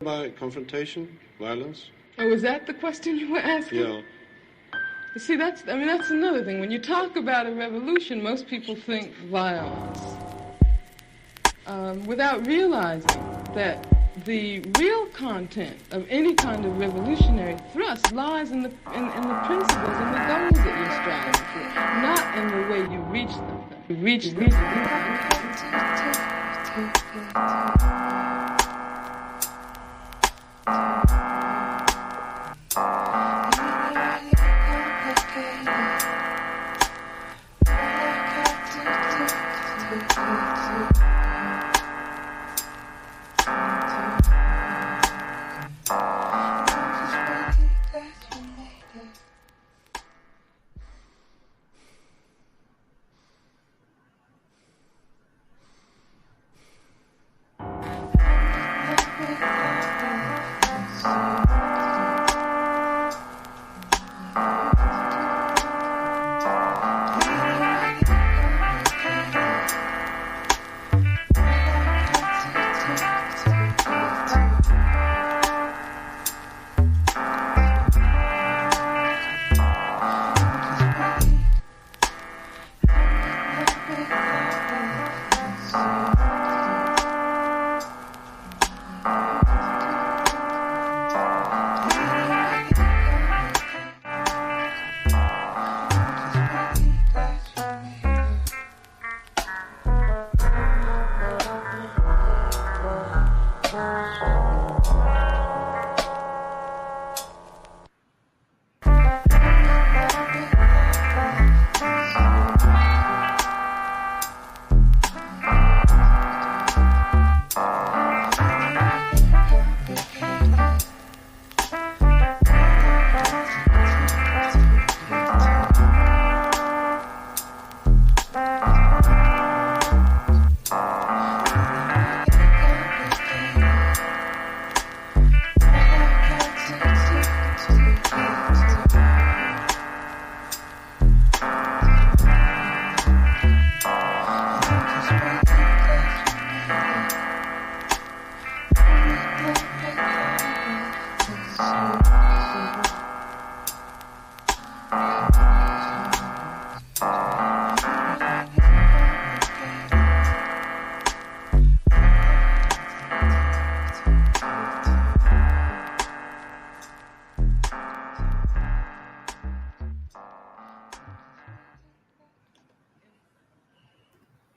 By confrontation, violence? Oh, was that the question you were asking? Yeah. You see, that's another thing. When you talk about a revolution, most people think violence, without realizing that the real content of any kind of revolutionary thrust lies in the principles and the goals that you're striving for, not in the way you reach them. You reach them.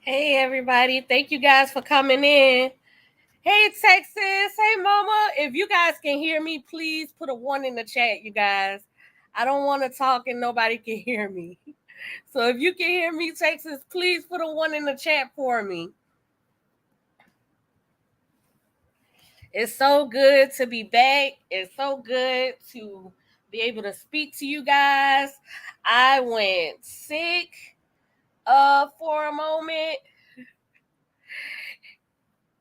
Hey, everybody. Thank you guys for coming in. Hey, Texas. Hey, Mama. If you guys can hear me, please put a 1 in the chat, you guys. I don't want to talk and nobody can hear me. So if you can hear me, Texas, please put a 1 in the chat for me. It's so good to be back. It's so good to be able to speak to you guys. I went sick for a moment.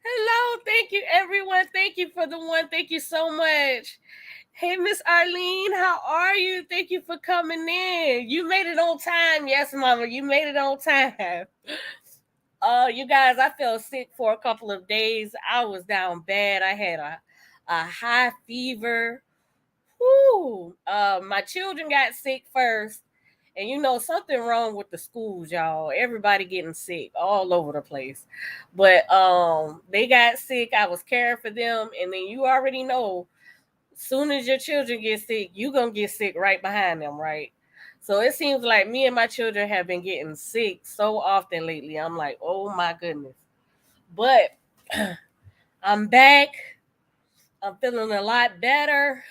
Hello, thank you, everyone. Thank you for the 1. Thank you so much. Hey, Miss Arlene, how are you? Thank you for coming in. You made it on time. Yes, Mama, you made it on time. You guys, I felt sick for a couple of days. I was down bad. I had a high fever. Whoo! My children got sick first. And you know, something wrong with the schools, y'all. Everybody getting sick all over the place. But they got sick. I was caring for them. And then you already know, soon as your children get sick, you're going to get sick right behind them, right? So it seems like me and my children have been getting sick so often lately. I'm like, oh my goodness. But I'm back. I'm feeling a lot better.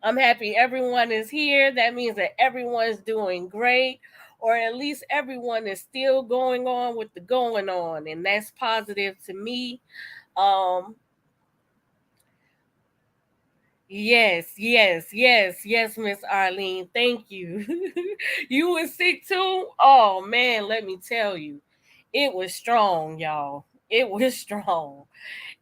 I'm happy everyone is here. That means that everyone's doing great, or at least everyone is still going on with the going on, and that's positive to me. Yes, Miss Arlene. Thank you. You were sick too? Oh man, let me tell you. It was strong, y'all. It was strong.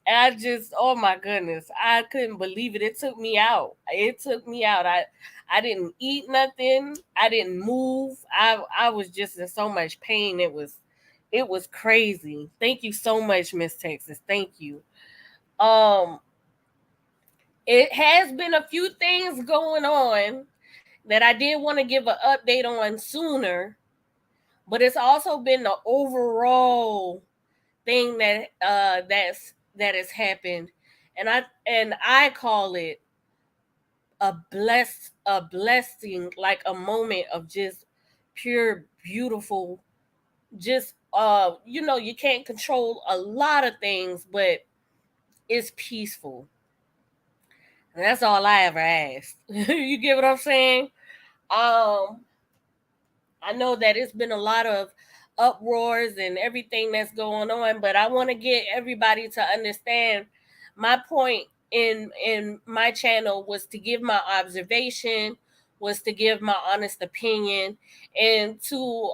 And I just, oh my goodness, I couldn't believe it. It took me out. It took me out. I didn't eat nothing. I didn't move. I was just in so much pain. It was crazy. Thank you so much, Miss Texas. Thank you. It has been a few things going on that I did want to give an update on sooner, but it's also been the overall thing that that has happened, and I call it a blessing, like a moment of just pure beautiful, just you can't control a lot of things, but it's peaceful. And that's all I ever asked. You get what I'm saying? um I know that it's been a lot of uproars and everything that's going on, but I want to get everybody to understand my point in my channel was to give my observation, was to give my honest opinion, and to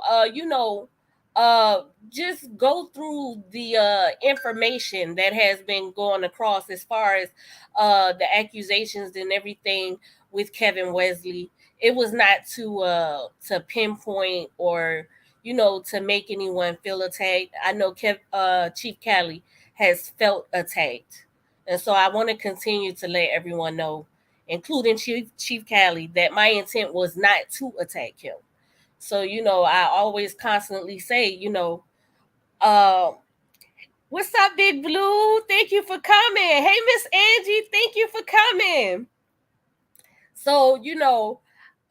uh just go through the information that has been going across as far as the accusations and everything with Kevin Wesley. It was not to pinpoint or to make anyone feel attacked. I know Chief Cali has felt attacked, and so I want to continue to let everyone know, including Chief Cali, that my intent was not to attack him. So I always constantly say, uh, what's up, Big Blue? Thank you for coming. Hey, Miss Angie, thank you for coming. So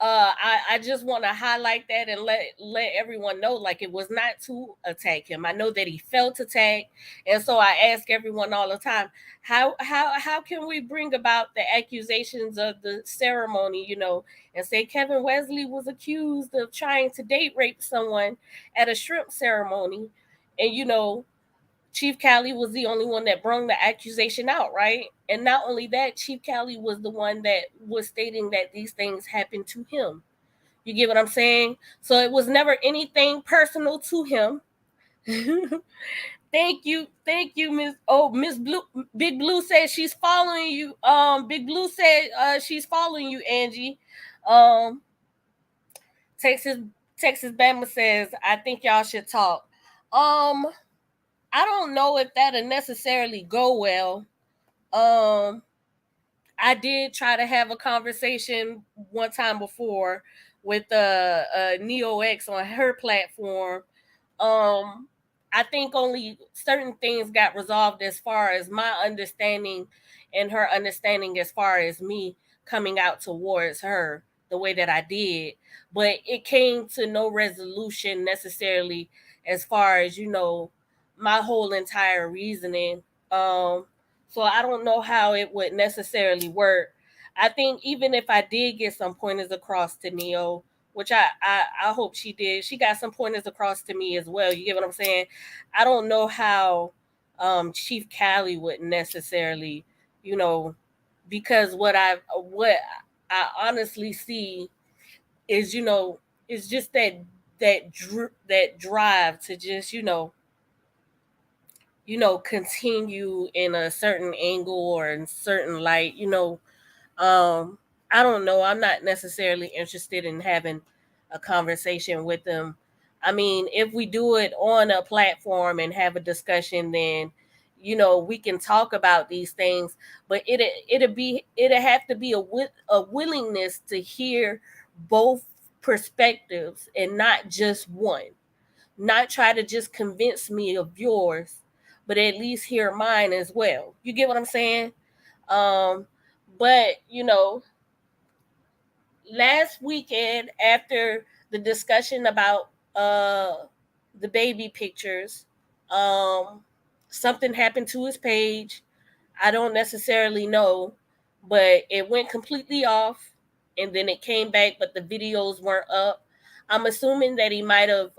I just want to highlight that and let everyone know, like, it was not to attack him. I know that he felt attacked, and so I ask everyone all the time, how can we bring about the accusations of the ceremony, and say Kevin Wesley was accused of trying to date rape someone at a shrimp ceremony, and Chief Cali was the only one that brung the accusation out, right? And not only that, Chief Cali was the one that was stating that these things happened to him. You get what I'm saying? So it was never anything personal to him. Thank you, Miss. Oh, Miss Blue, Big Blue said she's following you. Big Blue said she's following you, Angie. Um, Texas Bama says I think y'all should talk. I don't know if that'll necessarily go well. I did try to have a conversation one time before with Neo X on her platform. I think only certain things got resolved as far as my understanding and her understanding as far as me coming out towards her the way that I did. But it came to no resolution necessarily as far as, my whole entire reasoning. So I don't know how it would necessarily work. I think even if I did get some pointers across to Neo, which I hope she did, she got some pointers across to me as well. You get what I'm saying? I don't know how Chief Cali would necessarily, because what I honestly see is, is just that drive to just, continue in a certain angle or in certain light, I don't know. I'm not necessarily interested in having a conversation with them. I mean, if we do it on a platform and have a discussion, then we can talk about these things. But it'll have to be a willingness to hear both perspectives and not just one. Not try to just convince me of yours, but at least hear mine as well. You get what I'm saying? Um, but last weekend after the discussion about the baby pictures, um something happened to his page. I don't necessarily know, but it went completely off and then it came back, but the videos weren't up. I'm assuming that he might have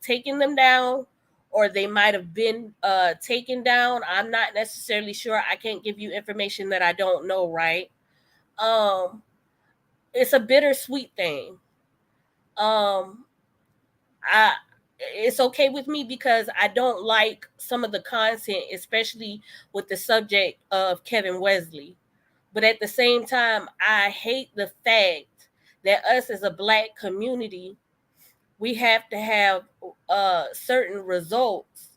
taken them down, or they might have been taken down. I'm not necessarily sure. I can't give you information that I don't know, right? um it's a bittersweet thing. Um, I It's okay with me because I don't like some of the content, especially with the subject of Kevin Wesley. But at the same time, I hate the fact that us as a Black community, we have to have certain results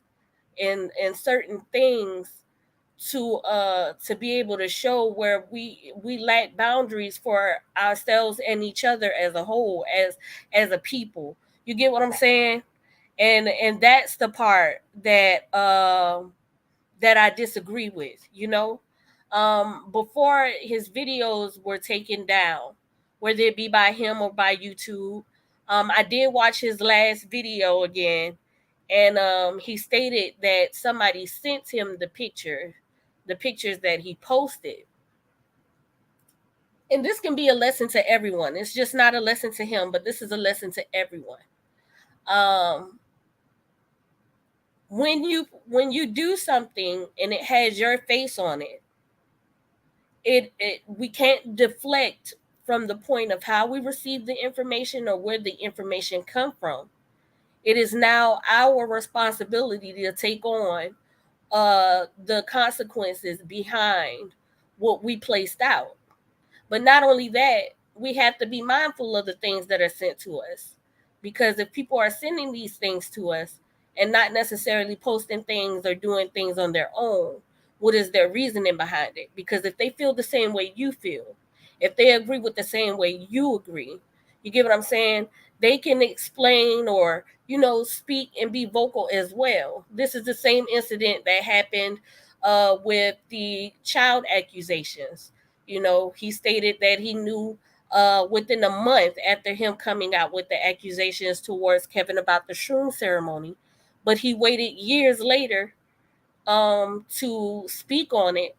and certain things to be able to show where we lack boundaries for ourselves and each other as a whole, as a people. You get what I'm saying? And that's the part that that I disagree with, you know. Before his videos were taken down, whether it be by him or by YouTube, I did watch his last video again, and he stated that somebody sent him the pictures that he posted. And this can be a lesson to everyone. It's just not a lesson to him, but this is a lesson to everyone. When you do something and it has your face on it, we can't deflect from the point of how we receive the information or where the information come from. It is now our responsibility to take on the consequences behind what we placed out. But not only that, we have to be mindful of the things that are sent to us. Because if people are sending these things to us and not necessarily posting things or doing things on their own, what is their reasoning behind it? Because if they feel the same way you feel, if they agree with the same way you agree, you get what I'm saying? They can explain or, speak and be vocal as well. This is the same incident that happened with the child accusations. He stated that he knew within a month after him coming out with the accusations towards Kevin about the shroom ceremony, but he waited years later to speak on it.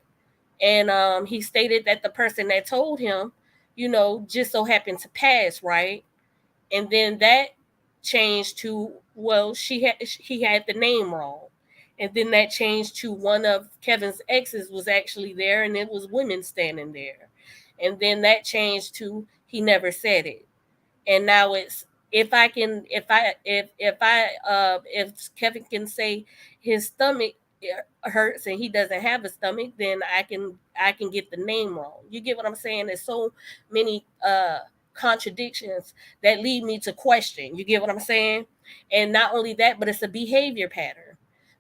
And he stated that the person that told him, just so happened to pass, right? And then that changed to, well, he had the name wrong. And then that changed to one of Kevin's exes was actually there, and it was women standing there. And then that changed to he never said it. And now it's if Kevin can say his stomach hurts and he doesn't have a stomach, then I can get the name wrong. You get what I'm saying? There's so many contradictions that lead me to question. You get what I'm saying? And not only that, but it's a behavior pattern.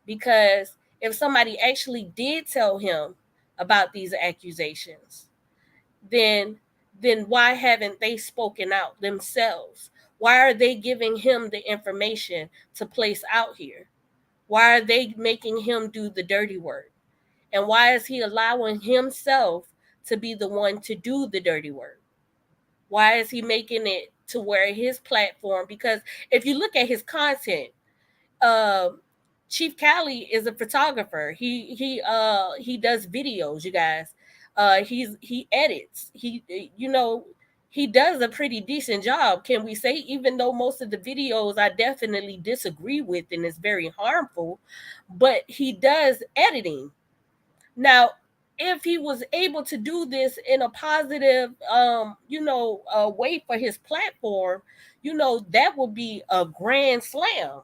Because if somebody actually did tell him about these accusations, then why haven't they spoken out themselves? Why are they giving him the information to place out here? Why are they making him do the dirty work? And why is he allowing himself to be the one to do the dirty work? Why is he making it to where his platform? Because if you look at his content, Chief Cali is a photographer. He does videos, you guys. He edits. He does a pretty decent job, can we say, even though most of the videos I definitely disagree with and is very harmful, but he does editing. Now, if he was able to do this in a positive way for his platform, that would be a grand slam.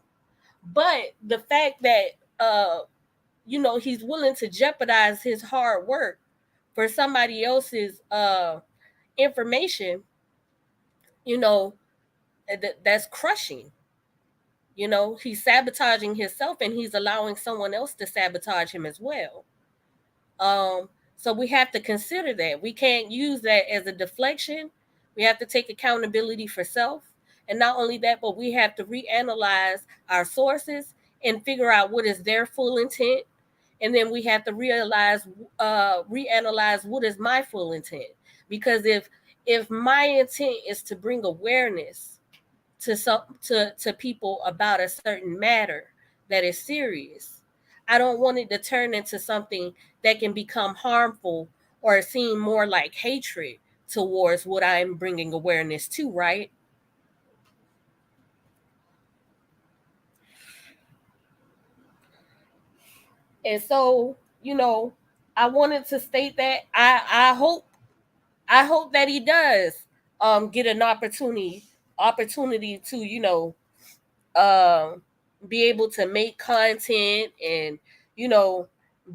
But the fact that he's willing to jeopardize his hard work for somebody else's information, that's crushing. He's sabotaging himself and he's allowing someone else to sabotage him as well. So we have to consider that. We can't use that as a deflection. We have to take accountability for self. And not only that, but we have to reanalyze our sources and figure out what is their full intent. And then we have to reanalyze what is my full intent. Because if my intent is to bring awareness to people about a certain matter that is serious, I don't want it to turn into something that can become harmful or seem more like hatred towards what I'm bringing awareness to, right? And so, I wanted to state that I hope that he does get an opportunity to be able to make content and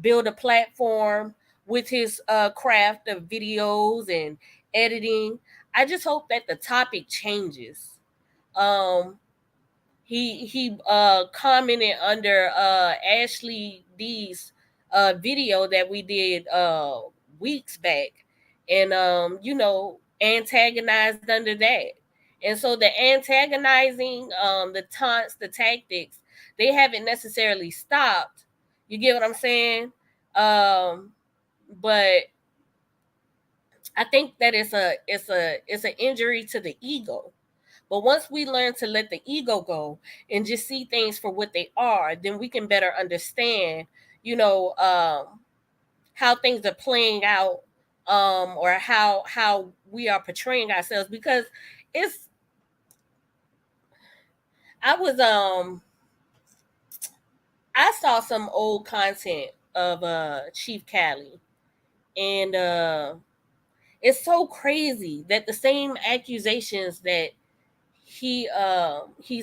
build a platform with his craft of videos and editing. I just hope that the topic changes. He commented under Ashley D's video that we did weeks back, and antagonized under that. And so the antagonizing, the taunts, the tactics, they haven't necessarily stopped. You get what I'm saying? But I think that it's an injury to the ego. But once we learn to let the ego go and just see things for what they are, then we can better understand, how things are playing out, or how we are portraying ourselves. Because it's I saw some old content of Chief Cali, and it's so crazy that the same accusations that he's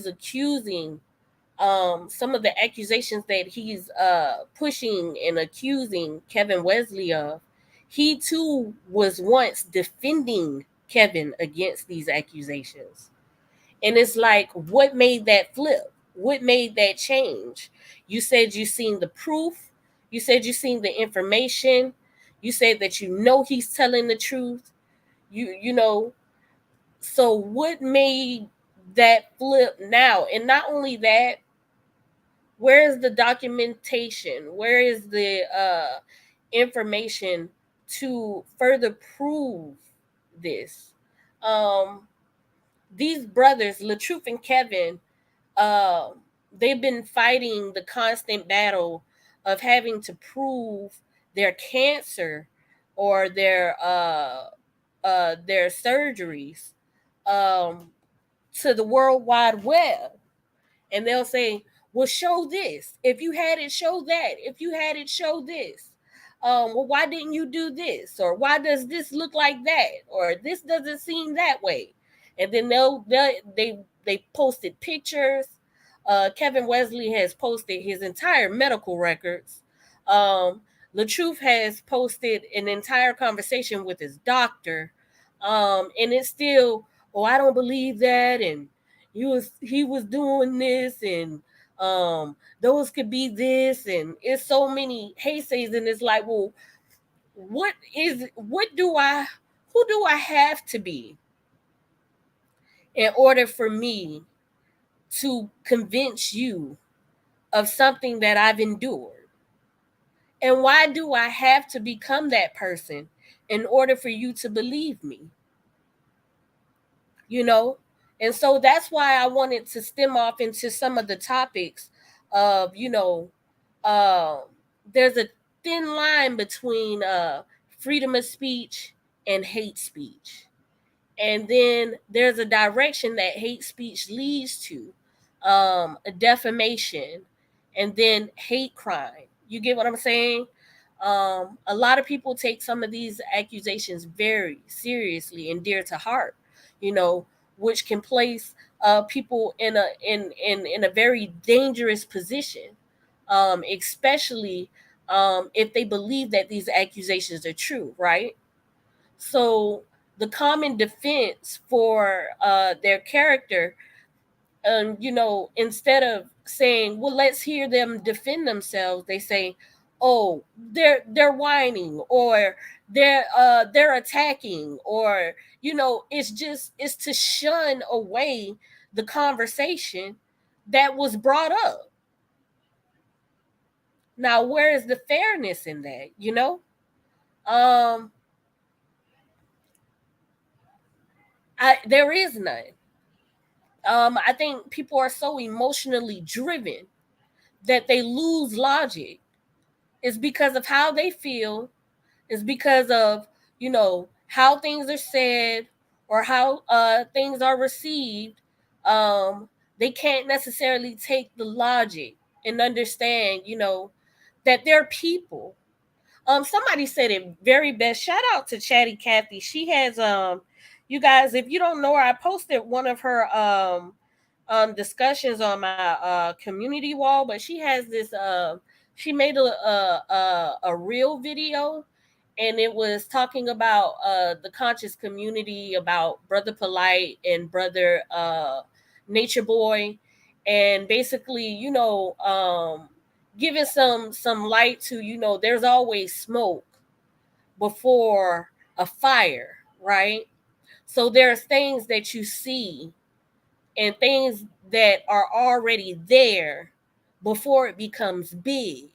accusing, some of the accusations that he's pushing and accusing Kevin Wesley of, he too was once defending Kevin against these accusations. And it's like, what made that flip? What made that change? You said you seen the proof. You said you seen the information. You said that he's telling the truth. You know. So what made that flip now? And not only that, where is the documentation? Where is the information to further prove this? These brothers, LaTruth and Kevin, they've been fighting the constant battle of having to prove their cancer or their surgeries to the World Wide Web. And they'll say, well, show this. If you had it, show that. If you had it, show this. Well, why didn't you do this? Or why does this look like that? Or this doesn't seem that way. And then they posted pictures. Kevin Wesley has posted his entire medical records. LaTruth has posted an entire conversation with his doctor. And it's still, oh, I don't believe that. And he was doing this, and those could be this, and it's so many haysays, and it's like, well, who do I have to be in order for me to convince you of something that I've endured? And why do I have to become that person in order for you to believe me? And so that's why I wanted to stem off into some of the topics of, there's a thin line between freedom of speech and hate speech. And then there's a direction that hate speech leads to, a defamation, and then hate crime. You get what I'm saying? A lot of people take some of these accusations very seriously and dear to heart, which can place people in a very dangerous position, especially if they believe that these accusations are true, right? So the common defense for their character, instead of saying, well, let's hear them defend themselves, they say, oh, they're whining, or they're attacking, or it's to shun away the conversation that was brought up. Now, where is the fairness in that? There is none. I think people are so emotionally driven that they lose logic. It's because of how they feel. It's because of, how things are said or how things are received. They can't necessarily take the logic and understand, that they're people. Somebody said it very best. Shout out to Chatty Cathy. She has, you guys, if you don't know her, I posted one of her discussions on my community wall, but she has this she made a real video, and it was talking about the conscious community, about Brother Polite and Brother Nature Boy, and basically, giving some light to, there's always smoke before a fire, right? So there's things that you see and things that are already there before it becomes big.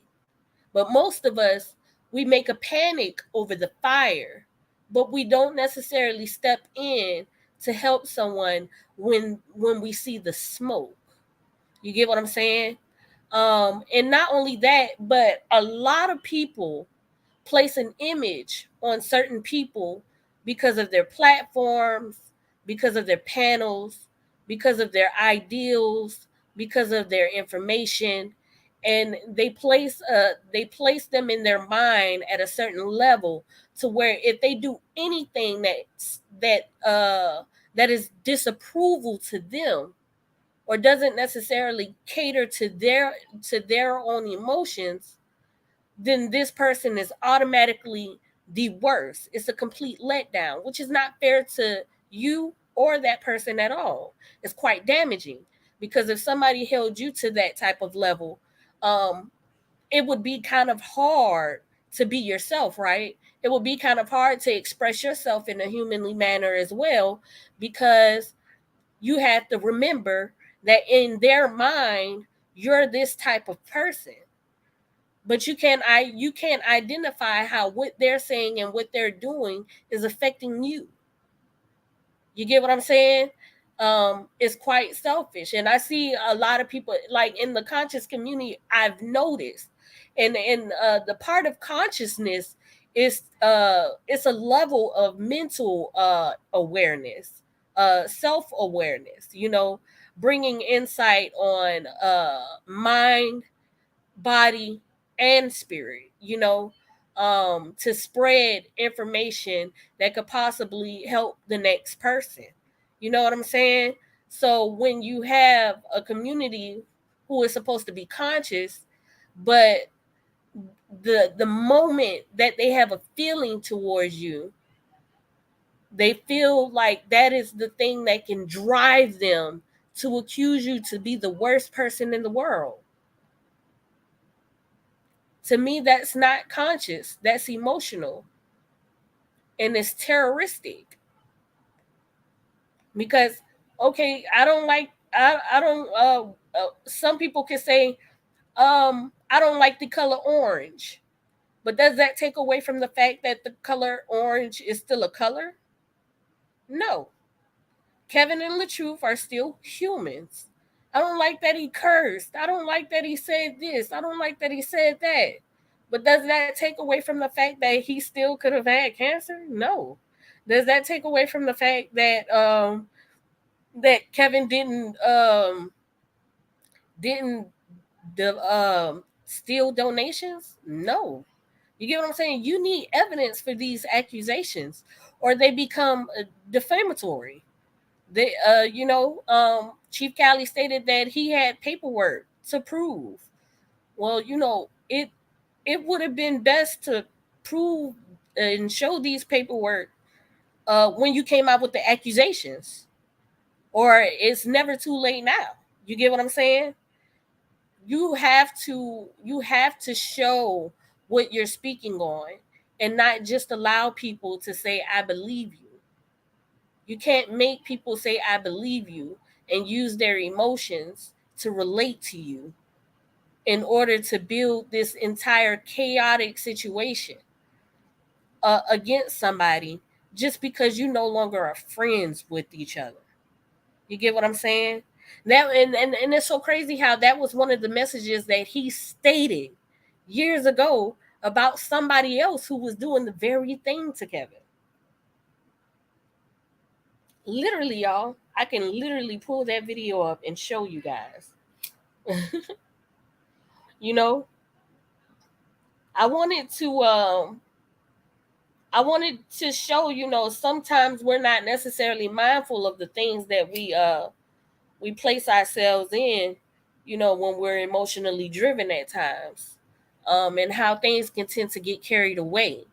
But most of us, we make a panic over the fire, but we don't necessarily step in to help someone when we see the smoke. You get what I'm saying? And not only that, but a lot of people place an image on certain people because of their platforms, because of their panels, because of their ideals, because of their information, and they place them in their mind at a certain level to where if they do anything that is disapproval to them or doesn't necessarily cater to their own emotions, then this person is automatically the worst. It's a complete letdown, which is not fair to you or that person at all. It's quite damaging because if somebody held you to that type of level, um, it would be kind of hard to be yourself, right? It would be kind of hard to express yourself in a humanly manner as well, because you have to remember that in their mind, you're this type of person, but you can't identify how what they're saying and what they're doing is affecting you. You get what I'm saying? It's quite selfish, and I see a lot of people like in the conscious community. I've noticed, and the part of consciousness is it's a level of mental awareness, self awareness. Bringing insight on mind, body, and spirit, to spread information that could possibly help the next person. You know what I'm saying? So when you have a community who is supposed to be conscious, but the moment that they have a feeling towards you, they feel like that is the thing that can drive them to accuse you to be the worst person in the world. To me, that's not conscious. That's emotional, and it's terroristic. Because okay, I don't like. I don't. Some people can say, I don't like the color orange, but does that take away from the fact that the color orange is still a color? No. Kevin and LaTruth are still humans. I don't like that he cursed. I don't like that he said this. I don't like that he said that. But does that take away from the fact that he still could have had cancer? No. Does that take away from the fact that Kevin didn't steal donations? No. You get what I'm saying? You need evidence for these accusations, or they become defamatory. Chief Cali stated that he had paperwork to prove. Well, it would have been best to prove and show these paperwork when you came out with the accusations, or it's never too late now. You get what I'm saying? You have to show what you're speaking on, and not just allow people to say I believe you. You can't make people say I believe you and use their emotions to relate to you in order to build this entire chaotic situation against somebody just because you no longer are friends with each other. You get what I'm saying? That and it's so crazy how that was one of the messages that he stated years ago about somebody else who was doing the very thing to Kevin. Literally, y'all, I can literally pull that video up and show you guys. you know, I wanted to show, sometimes we're not necessarily mindful of the things that we place ourselves in, when we're emotionally driven at times, and how things can tend to get carried away.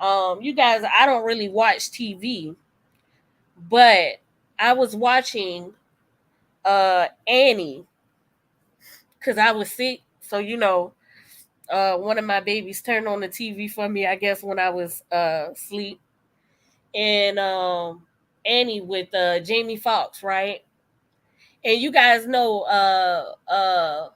You guys, I don't really watch TV, but I was watching Annie because I was sick. So, one of my babies turned on the TV for me, I guess when I was asleep. And Annie with Jamie Foxx, right? And you guys know the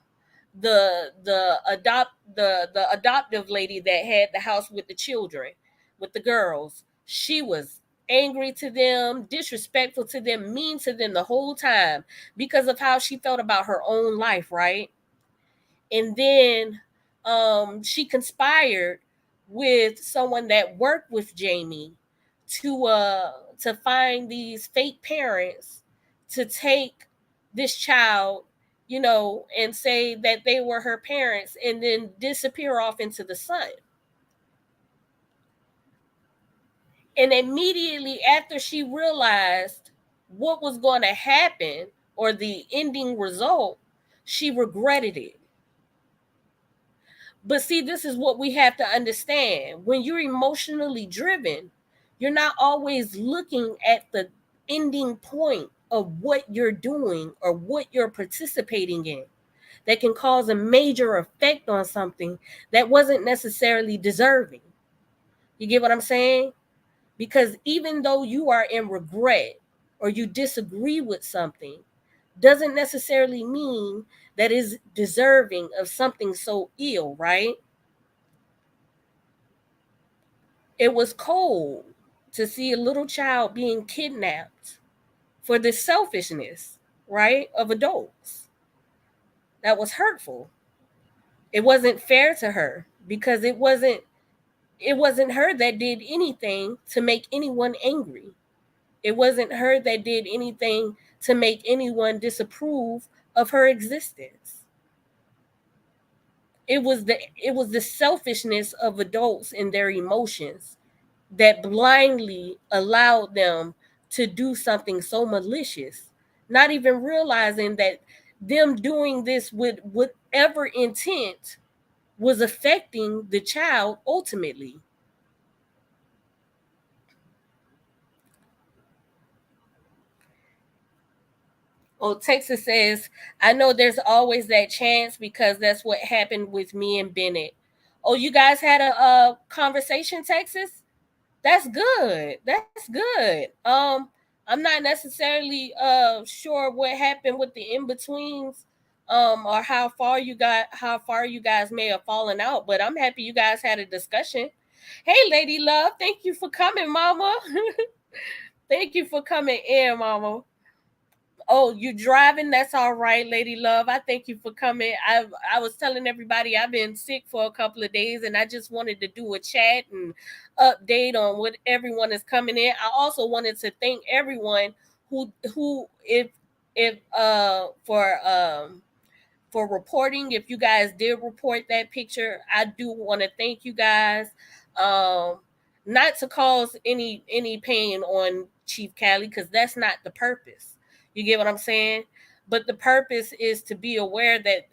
adoptive lady that had the house with the children, with the girls. She was angry to them, disrespectful to them, mean to them the whole time because of how she felt about her own life, right? And then she conspired with someone that worked with Jamie to find these fake parents to take this child, and say that they were her parents and then disappear off into the sun. And immediately after she realized what was going to happen or the ending result, she regretted it. But see, this is what we have to understand. When you're emotionally driven, you're not always looking at the ending point of what you're doing or what you're participating in that can cause a major effect on something that wasn't necessarily deserving. You get what I'm saying? Because even though you are in regret or you disagree with something, doesn't necessarily mean that is deserving of something so ill, right? It was cold to see a little child being kidnapped for the selfishness, right, of adults. That was hurtful. It wasn't fair to her because it wasn't her that did anything to make anyone angry. It wasn't her that did anything to make anyone disapprove of her existence. It was the selfishness of adults and their emotions that blindly allowed them to do something so malicious, not even realizing that them doing this with whatever intent was affecting the child ultimately. Oh, Texas says, I know there's always that chance because that's what happened with me and Bennett. Oh, you guys had a conversation, Texas? That's good. That's good. I'm not necessarily sure what happened with the in-betweens, or how far you guys may have fallen out, but I'm happy you guys had a discussion. Hey, Lady Love, thank you for coming, Mama. Thank you for coming in, Mama. Oh, you driving? That's all right, Lady Love. I thank you for coming. I was telling everybody I've been sick for a couple of days, and I just wanted to do a chat and update on what everyone is coming in. I also wanted to thank everyone who if for reporting. If you guys did report that picture, I do want to thank you guys. Um, Not to cause any pain on Chief Cali because that's not the purpose. You get what I'm saying? But the purpose is to be aware that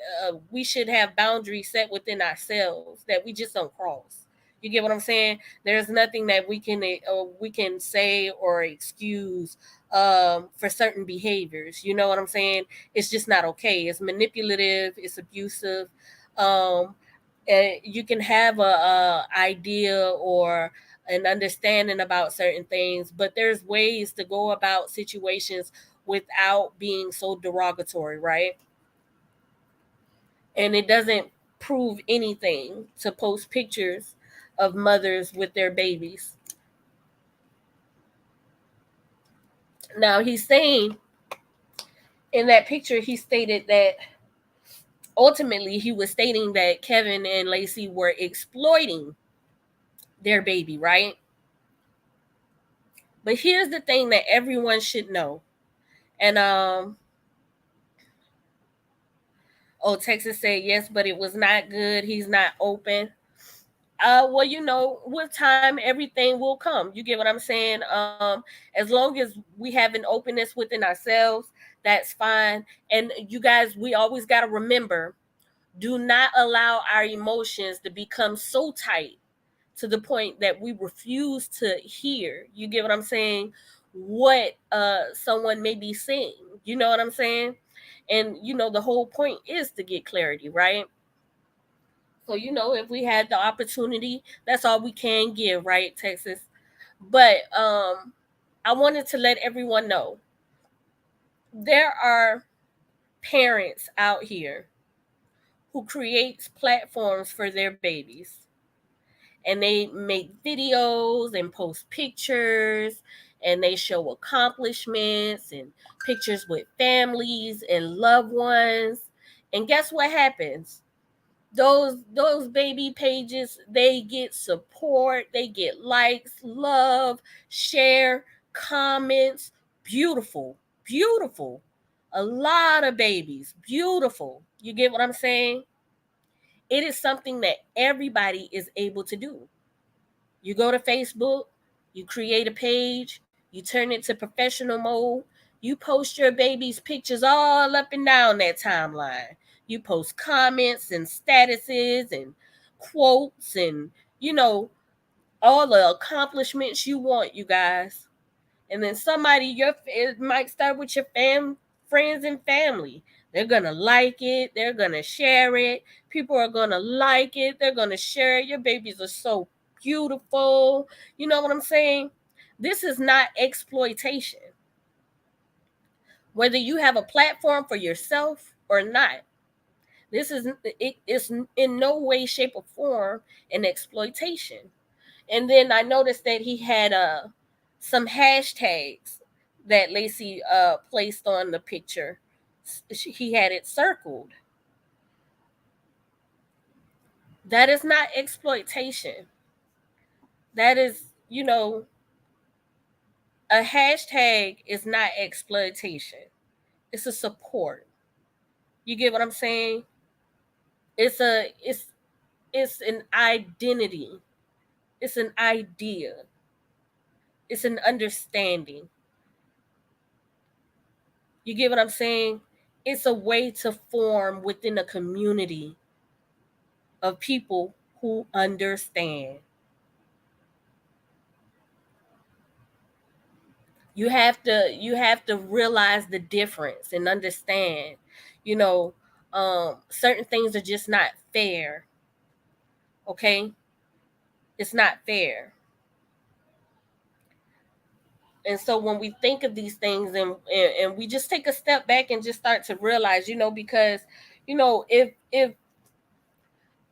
we should have boundaries set within ourselves that we just don't cross. You get what I'm saying? There's nothing that we can say or excuse for certain behaviors. You know what I'm saying? It's just not okay. It's manipulative. It's abusive. Um, and you can have a idea or an understanding about certain things, but there's ways to go about situations without being so derogatory, right? And it doesn't prove anything to post pictures of mothers with their babies. Now he's saying in that picture, he stated that ultimately he was stating that Kevin and Lacey were exploiting their baby, right? But here's the thing that everyone should know. And Texas said yes, but it was not good. He's not open. Well, with time, everything will come. You get what I'm saying? As long as we have an openness within ourselves, that's fine. And you guys, we always got to remember, do not allow our emotions to become so tight to the point that we refuse to hear. You get what I'm saying? What someone may be saying. You know what I'm saying? And the whole point is to get clarity, right? So, if we had the opportunity, that's all we can give, right, Texas? But I wanted to let everyone know there are parents out here who creates platforms for their babies, and they make videos and post pictures, and they show accomplishments and pictures with families and loved ones. And guess what happens? Those baby pages, they get support, they get likes, love, share, comments. Beautiful, beautiful. A lot of babies, beautiful. You get what I'm saying? It is something that everybody is able to do. You go to Facebook, you create a page, you turn it to professional mode, you post your baby's pictures all up and down that timeline. You post comments and statuses and quotes and, all the accomplishments you want, you guys. And then it might start with your friends and family. They're going to like it. They're going to share it. People are going to like it. They're going to share it. Your babies are so beautiful. You know what I'm saying? This is not exploitation. Whether you have a platform for yourself or not, it's in no way, shape, or form an exploitation. And then I noticed that he had some hashtags that Lacey placed on the picture. He had it circled. That is not exploitation. That is, a hashtag is not exploitation. It's a support. You get what I'm saying? It's an identity. It's an idea. It's an understanding. You get what I'm saying? It's a way to form within a community of people who understand. You have to realize the difference and understand. Certain things are just not fair. Okay? It's not fair. And so when we think of these things and we just take a step back and just start to realize, because, if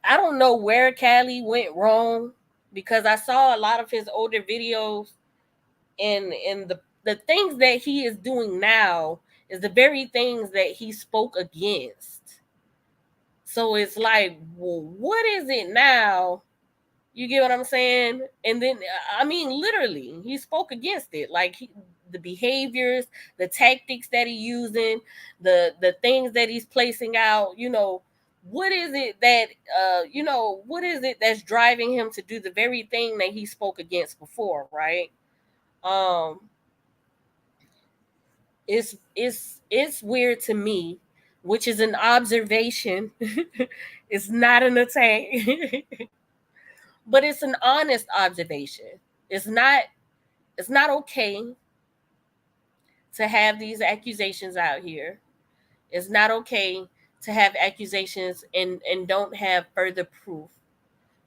I don't know where Cali went wrong, because I saw a lot of his older videos, and the things that he is doing now is the very things that he spoke against. So it's like, well, what is it now? You get what I'm saying? And then, I mean, literally, he spoke against it. Like the behaviors, the tactics that he's using, the things that he's placing out. What is it that what is it that's driving him to do the very thing that he spoke against before, right? It's weird to me, which is an observation. It's not an attack. But it's an honest observation. It's not okay to have these accusations out here. It's not okay to have accusations and don't have further proof.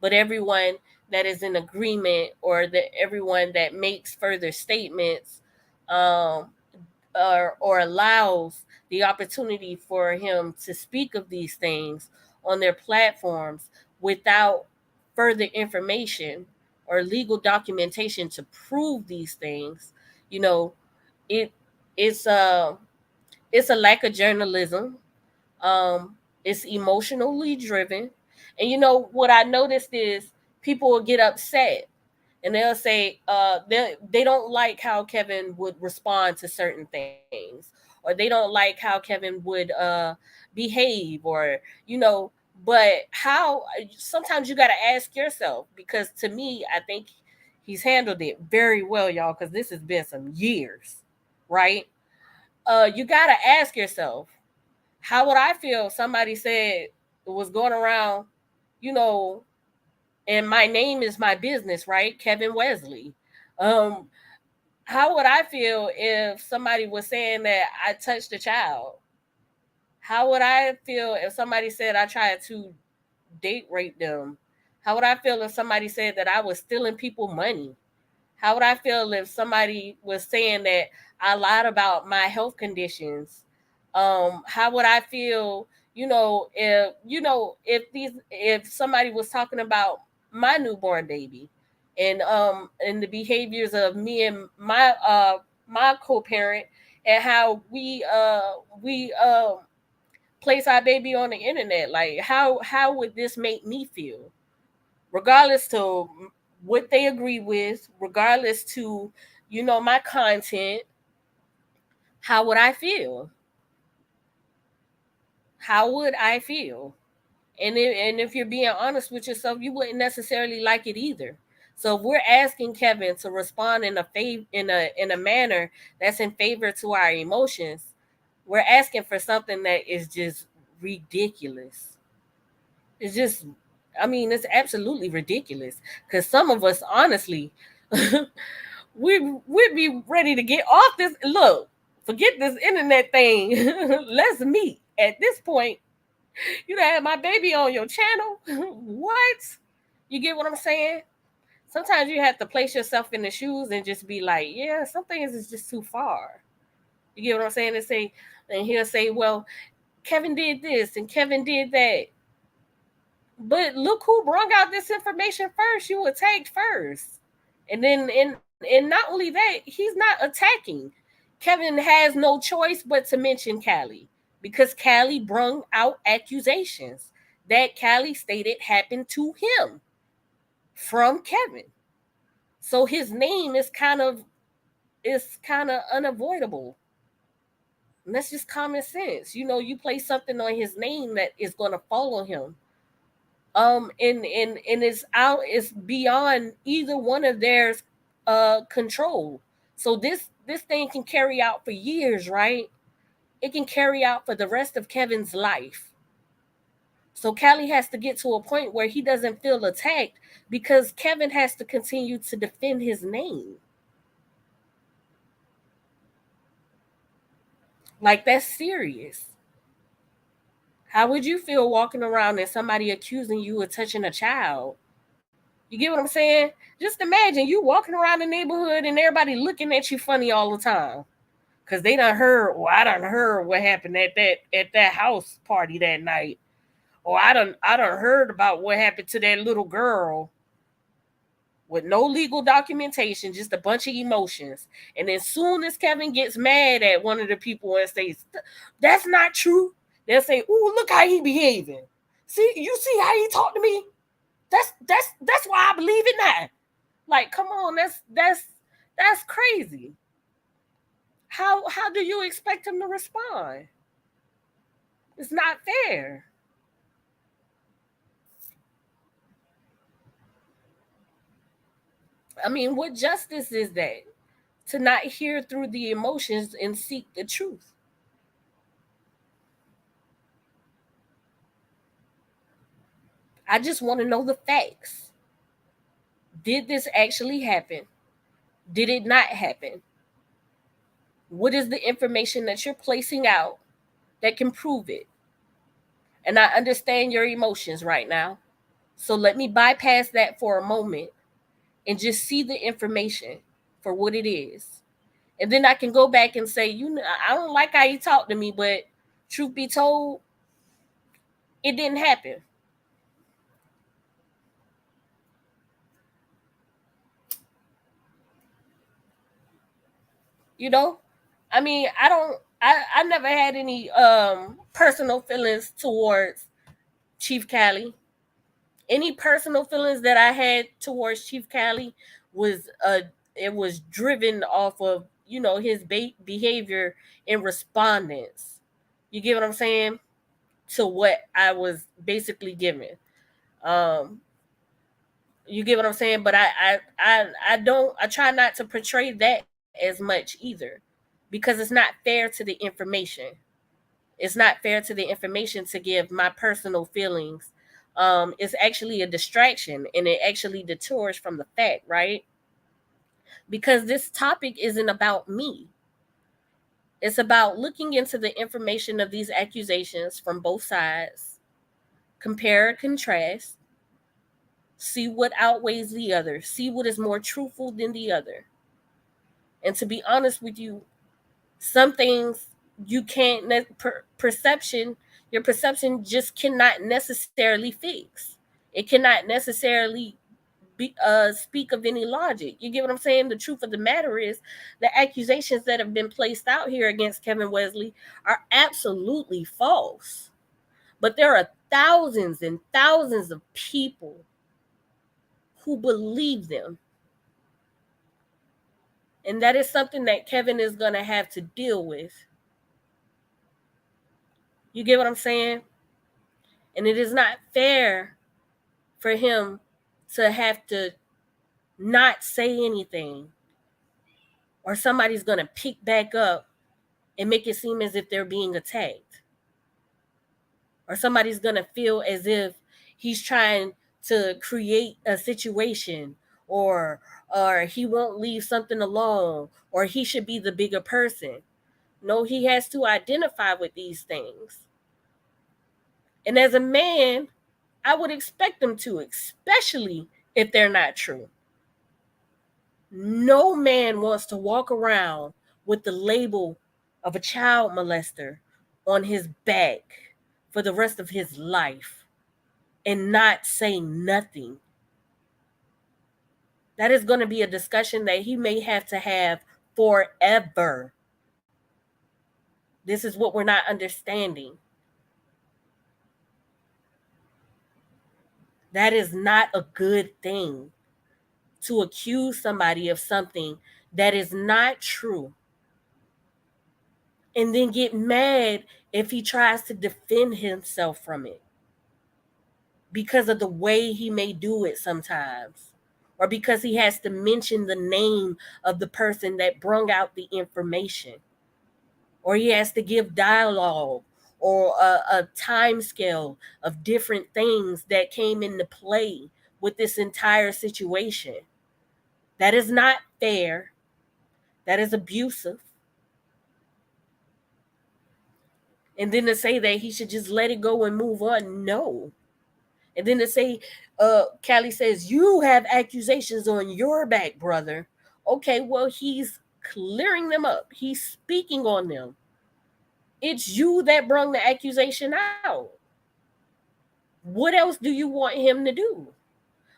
But everyone that is in agreement, or everyone that makes further statements, or allows the opportunity for him to speak of these things on their platforms without further information or legal documentation to prove these things, it's a lack of journalism. It's emotionally driven. And what I noticed is people will get upset and they'll say they don't like how Kevin would respond to certain things, or they don't like how Kevin would behave, or but how sometimes you got to ask yourself, because to me, I think he's handled it very well, y'all, because this has been some years, right? You got to ask yourself, how would I feel if somebody said it was going around, and my name is my business, right? Kevin Wesley. How would I feel if somebody was saying that I touched a child? How would I feel if somebody said I tried to date rape them? How would I feel if somebody said that I was stealing people money? How would I feel if somebody was saying that I lied about my health conditions? How would I feel, if somebody was talking about my newborn baby and the behaviors of me and my co-parent, and how we place our baby on the internet? Like, how would this make me feel? Regardless to what they agree with, regardless to, my content, how would I feel? How would I feel? And if you're being honest with yourself, you wouldn't necessarily like it either. So if we're asking Kevin to respond in a manner that's in favor to our emotions, we're asking for something that is just ridiculous. It's just, I mean, it's absolutely ridiculous. Because some of us, honestly, we'd be ready to get off this. Look, forget this internet thing. Let's meet. At this point, you done had my baby on your channel. What? You get what I'm saying? Sometimes you have to place yourself in the shoes and just be like, yeah, some things is just too far. You get what I'm saying? And he'll say, well, Kevin did this and Kevin did that. But look who brought out this information first. You attacked first. And then and not only that, he's not attacking. Kevin has no choice but to mention Callie, because Callie brung out accusations that Callie stated happened to him from Kevin. So his name is kind of unavoidable. And that's just common sense. You place something on his name that is going to follow him. And it's beyond either one of their control. So this thing can carry out for years, right? It can carry out for the rest of Kevin's life. So Callie has to get to a point where he doesn't feel attacked, because Kevin has to continue to defend his name. Like, that's serious. How would you feel walking around and somebody accusing you of touching a child? You get what I'm saying? Just imagine you walking around the neighborhood and everybody looking at you funny all the time. Cause I done heard what happened at that house party that night. Or I done heard about what happened to that little girl, with no legal documentation, just a bunch of emotions. And as soon as Kevin gets mad at one of the people and says, that's not true, they'll say, ooh, look how he behaving. You see how he talked to me? That's why I believe it now. Like, come on, that's crazy. How do you expect him to respond? It's not fair. I mean, what justice is that? To not hear through the emotions and seek the truth. I just want to know the facts. Did this actually happen? Did it not happen? What is the information that you're placing out that can prove it? And I understand your emotions right now. So let me bypass that for a moment and just see the information for what it is. And then I can go back and say, I don't like how he talked to me, but truth be told, it didn't happen. I mean, I never had any personal feelings towards Chief Callie. Any personal feelings that I had towards Chief Callie was it was driven off of his behavior in respondence. You get what I'm saying? To what I was basically given. You get what I'm saying? But I try not to portray that as much either, because it's not fair to the information. It's not fair to the information to give my personal feelings. It's actually a distraction, and it actually detours from the fact, right? Because this topic isn't about me. It's about looking into the information of these accusations from both sides, compare, contrast, see what outweighs the other, see what is more truthful than the other. And to be honest with you, some things you can't your perception just cannot necessarily fix. It cannot necessarily speak of any logic. You get what I'm saying? The truth of the matter is the accusations that have been placed out here against Kevin Wesley are absolutely false. But there are thousands and thousands of people who believe them. And that is something that Kevin is going to have to deal with. You get what I'm saying? And it is not fair for him to have to not say anything, or somebody's going to pick back up and make it seem as if they're being attacked, or somebody's going to feel as if he's trying to create a situation, or he won't leave something alone, or he should be the bigger person. No, he has to identify with these things. And as a man, I would expect them to, especially if they're not true. No man wants to walk around with the label of a child molester on his back for the rest of his life and not say nothing. That is going to be a discussion that he may have to have forever. This is what we're not understanding. That is not a good thing, to accuse somebody of something that is not true and then get mad if he tries to defend himself from it because of the way he may do it sometimes, or because he has to mention the name of the person that brung out the information, or he has to give dialogue or a time scale of different things that came into play with this entire situation. That is not fair. That is abusive. And then to say that he should just let it go and move on, no. And then to say, Callie says, you have accusations on your back, brother. Okay, well, he's clearing them up. He's speaking on them. It's you that brung the accusation out. What else do you want him to do?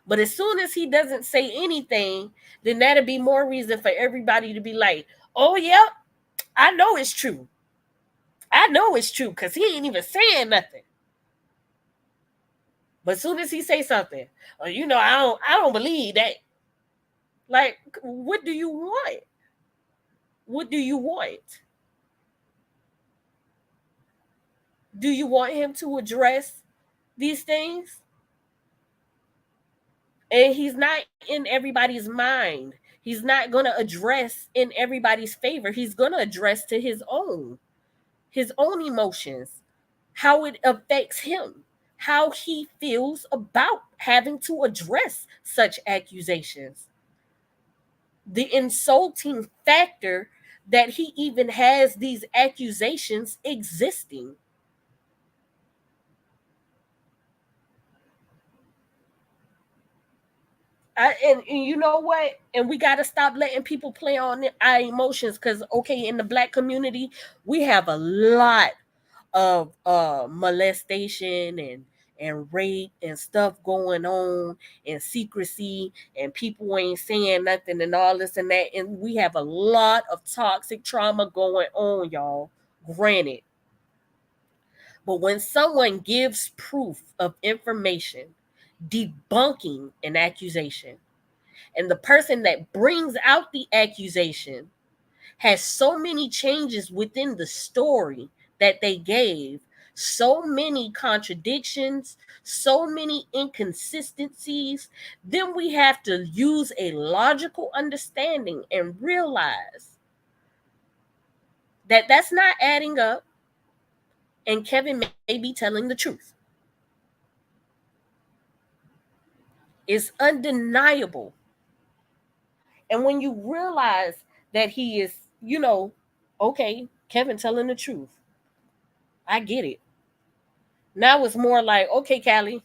But as soon as he doesn't say anything, then that'd be more reason for everybody to be like, oh, yeah, I know it's true. I know it's true because he ain't even saying nothing. But as soon as he say something, I don't believe that. Like, what do you want? What do you want? Do you want him to address these things? And he's not in everybody's mind. He's not going to address in everybody's favor. He's going to address to his own emotions, how it affects him, how he feels about having to address such accusations. The insulting factor that he even has these accusations existing. And you know what? And we got to stop letting people play on our emotions, because, okay, in the Black community, we have a lot of molestation and rape and stuff going on, and secrecy, and people ain't saying nothing and all this and that. And we have a lot of toxic trauma going on, y'all. Granted. But when someone gives proof of information debunking an accusation, and the person that brings out the accusation has so many changes within the story that they gave, so many contradictions, so many inconsistencies, then we have to use a logical understanding and realize that that's not adding up, and Kevin may be telling the truth. It's undeniable. And when you realize that he is, okay, Kevin telling the truth, I get it. Now it's more like, okay, Callie,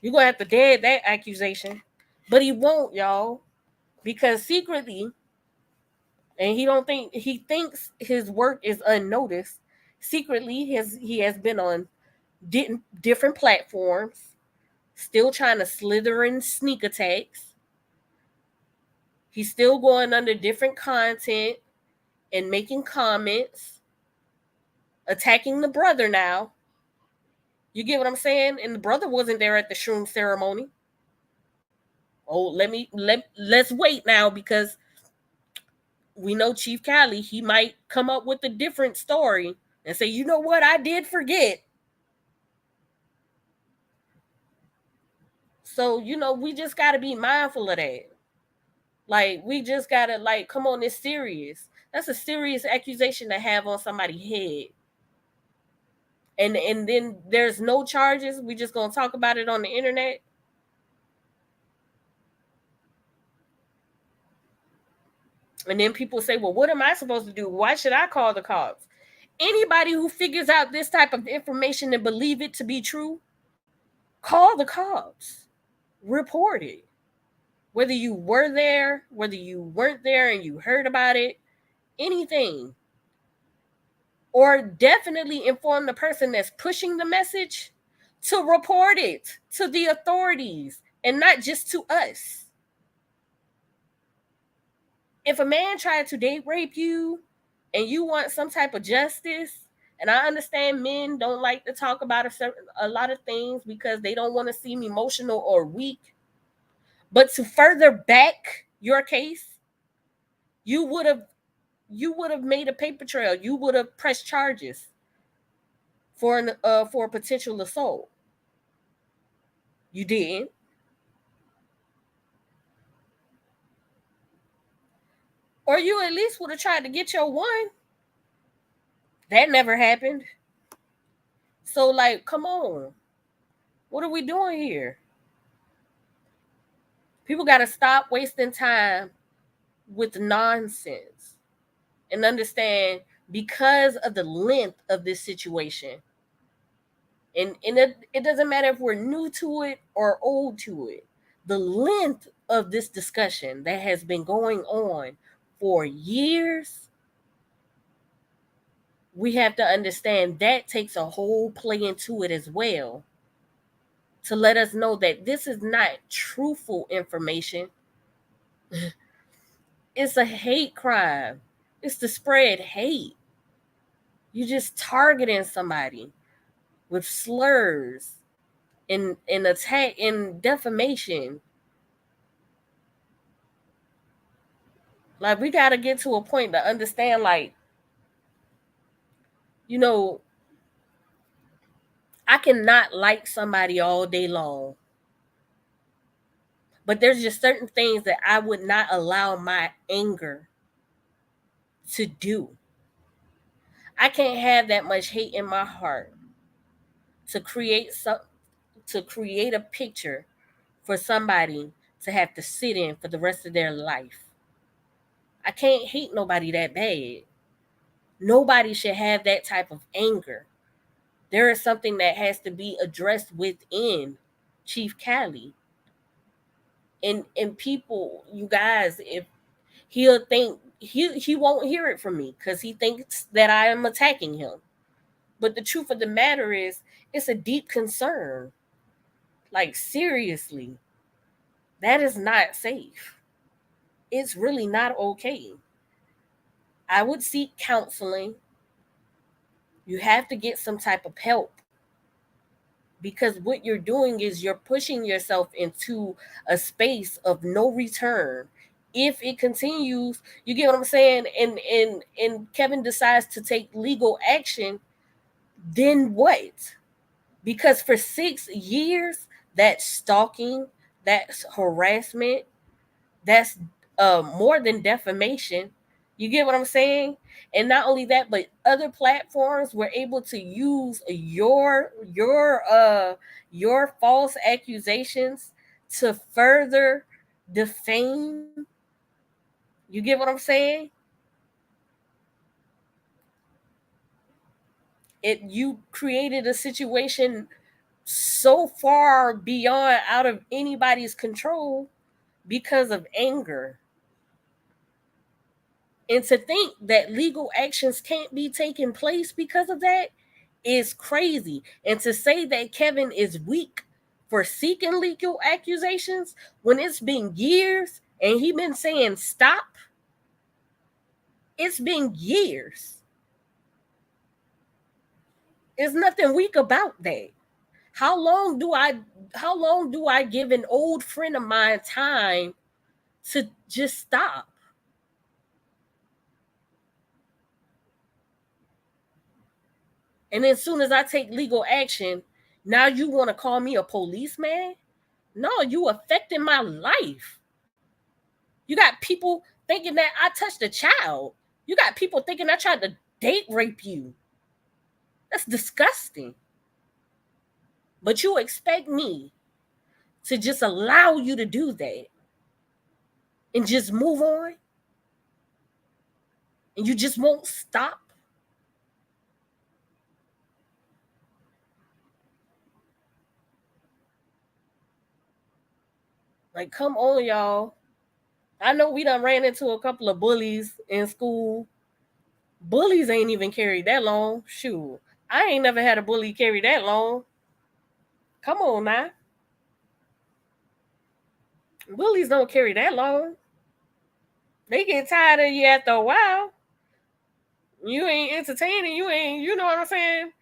you're going to have to dead that accusation. But he won't, y'all, because secretly, and he thinks his work is unnoticed. Secretly, he has been on different platforms, still trying to slither in sneak attacks. He's still going under different content and making comments, attacking the brother now. You get what I'm saying? And the brother wasn't there at the shroom ceremony. Oh, let's wait now, because we know Chief Callie, he might come up with a different story and say, you know what, I did forget. So, we just got to be mindful of that. Like, we just got to, like, come on, it's serious. That's a serious accusation to have on somebody's head. And then there's no charges. We just going to talk about it on the internet. And then people say, well, what am I supposed to do? Why should I call the cops? Anybody who figures out this type of information and believe it to be true, call the cops. Report it. Whether you were there, whether you weren't there and you heard about it, anything. Or definitely inform the person that's pushing the message to report it to the authorities and not just to us. If a man tried to date rape you and you want some type of justice, and I understand men don't like to talk about a lot of things because they don't want to seem emotional or weak, but to further back your case, you would have made a paper trail. You would have pressed charges for a potential assault. You didn't. Or you at least would have tried to get your one. That never happened. So, like, come on. What are we doing here? People got to stop wasting time with nonsense and understand, because of the length of this situation, and it doesn't matter if we're new to it or old to it, the length of this discussion that has been going on for years, we have to understand that takes a whole play into it as well, to let us know that this is not truthful information. It's a hate crime. It's to spread hate. You're just targeting somebody with slurs and attack and defamation. Like, we got to get to a point to understand, like, I cannot like somebody all day long, but there's just certain things that I would not allow my anger to do. I can't have that much hate in my heart to create a picture for somebody to have to sit in for the rest of their life. I can't hate nobody that bad. Nobody should have that type of anger. There is something that has to be addressed within Chief Callie. And people, you guys, if he'll think he won't hear it from me because he thinks that I am attacking him. But the truth of the matter is, it's a deep concern. Like, seriously, that is not safe. It's really not okay. I would seek counseling. You have to get some type of help, because what you're doing is you're pushing yourself into a space of no return. If it continues, you get what I'm saying, and Kevin decides to take legal action, then what? Because for 6 years, that's stalking, that's harassment, that's more than defamation. You get what I'm saying? And not only that, but other platforms were able to use your false accusations to further defame. You get what I'm saying? you created a situation so far beyond out of anybody's control because of anger. And to think that legal actions can't be taking place because of that is crazy. And to say that Kevin is weak for seeking legal accusations when it's been years and he been saying stop, it's been years. There's nothing weak about that. How long do I give an old friend of mine time to just stop? And as soon as I take legal action, now you want to call me a policeman? No, you affecting my life. You got people thinking that I touched a child. You got people thinking I tried to date rape you. That's disgusting. But you expect me to just allow you to do that and just move on? And you just won't stop? Like, come on, y'all. I know we done ran into a couple of bullies in school. Bullies ain't even carried that long. Shoot, I ain't never had a bully carry that long. Come on now. Bullies don't carry that long. They get tired of you after a while. You ain't entertaining. You know what I'm saying?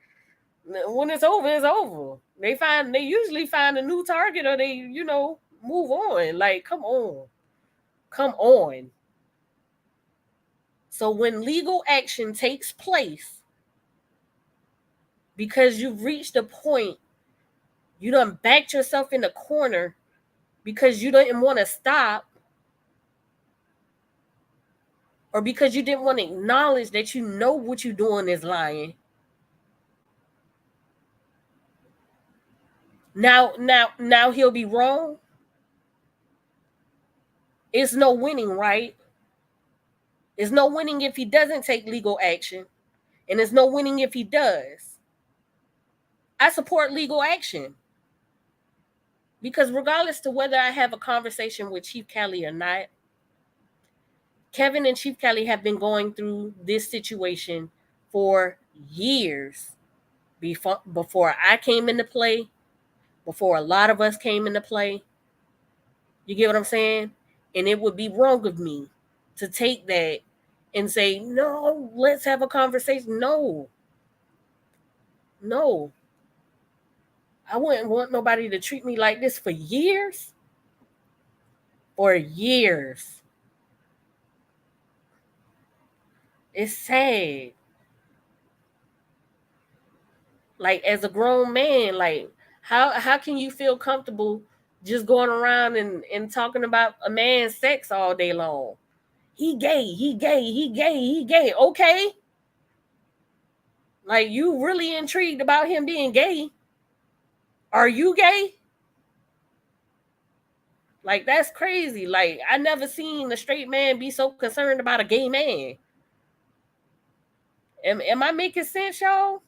When it's over, it's over. They usually find a new target, or they, move on. Like, come on. Come on. So when legal action takes place, because you've reached a point, you done backed yourself in the corner because you didn't want to stop, or because you didn't want to acknowledge that you know what you're doing is lying. Now he'll be wrong. It's no winning, right? It's no winning if he doesn't take legal action, and it's no winning if he does. I support legal action, because regardless to whether I have a conversation with Chief Cali or not, Kevin and Chief Cali have been going through this situation for years before I came into play, before a lot of us came into play. You get what I'm saying? And it would be wrong of me to take that and say, no, let's have a conversation. No. I wouldn't want nobody to treat me like this for years. For years. It's sad. Like, as a grown man, like, how can you feel comfortable just going around and talking about a man's sex all day long? He gay. Okay. Like, you really intrigued about him being gay? Are you gay? Like, that's crazy. Like, I never seen a straight man be so concerned about a gay man. Am I making sense, y'all?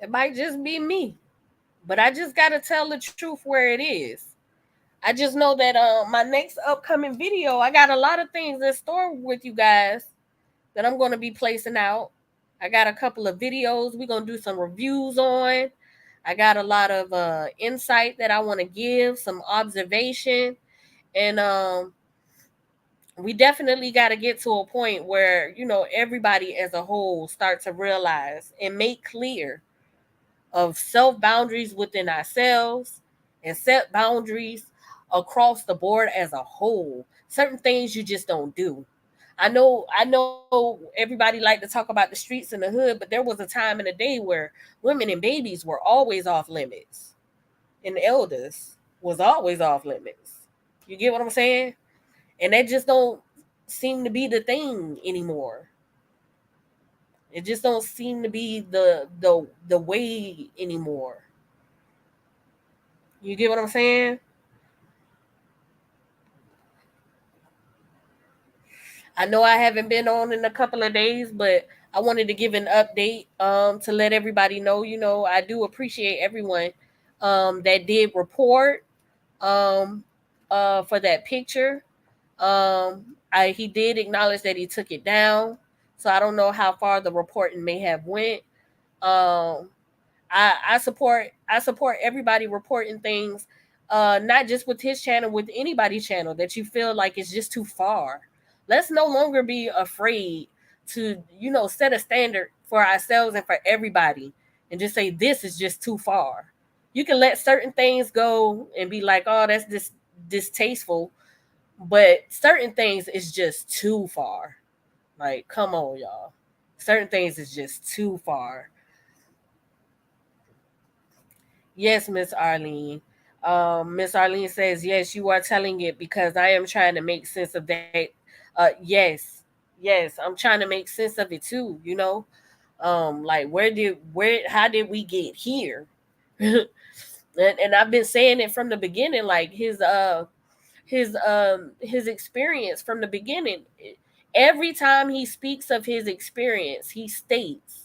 It might just be me, but I just got to tell the truth where it is. I just know that my next upcoming video, I got a lot of things in store with you guys that I'm going to be placing out. I got a couple of videos we're going to do some reviews on. I got a lot of insight that I want to give, some observation. And we definitely got to get to a point where, everybody as a whole start to realize and make clear of self-boundaries within ourselves and set boundaries across the board as a whole. Certain things you just don't do. I know everybody like to talk about the streets and the hood, but there was a time in the day where women and babies were always off limits, and the elders was always off limits. You get what I'm saying? And that just don't seem to be the thing anymore. It just don't seem to be the way anymore. You get what I'm saying? I know I haven't been on in a couple of days, but I wanted to give an update to let everybody know, I do appreciate everyone that did report um for that picture. He did acknowledge that he took it down. So I don't know how far the reporting may have went. Um I support everybody reporting things, not just with his channel, with anybody's channel that you feel like it's just too far. Let's no longer be afraid to, set a standard for ourselves and for everybody and just say this is just too far. You can let certain things go and be like, oh, that's distasteful, but certain things is just too far. Like, come on, y'all. Certain things is just too far. Yes, Miss Arlene. Miss Arlene says, yes, you are telling it because I am trying to make sense of that. Yes, yes, I'm trying to make sense of it too. Like how did we get here? and I've been saying it from the beginning, like his experience from the beginning. Every time he speaks of his experience, he states,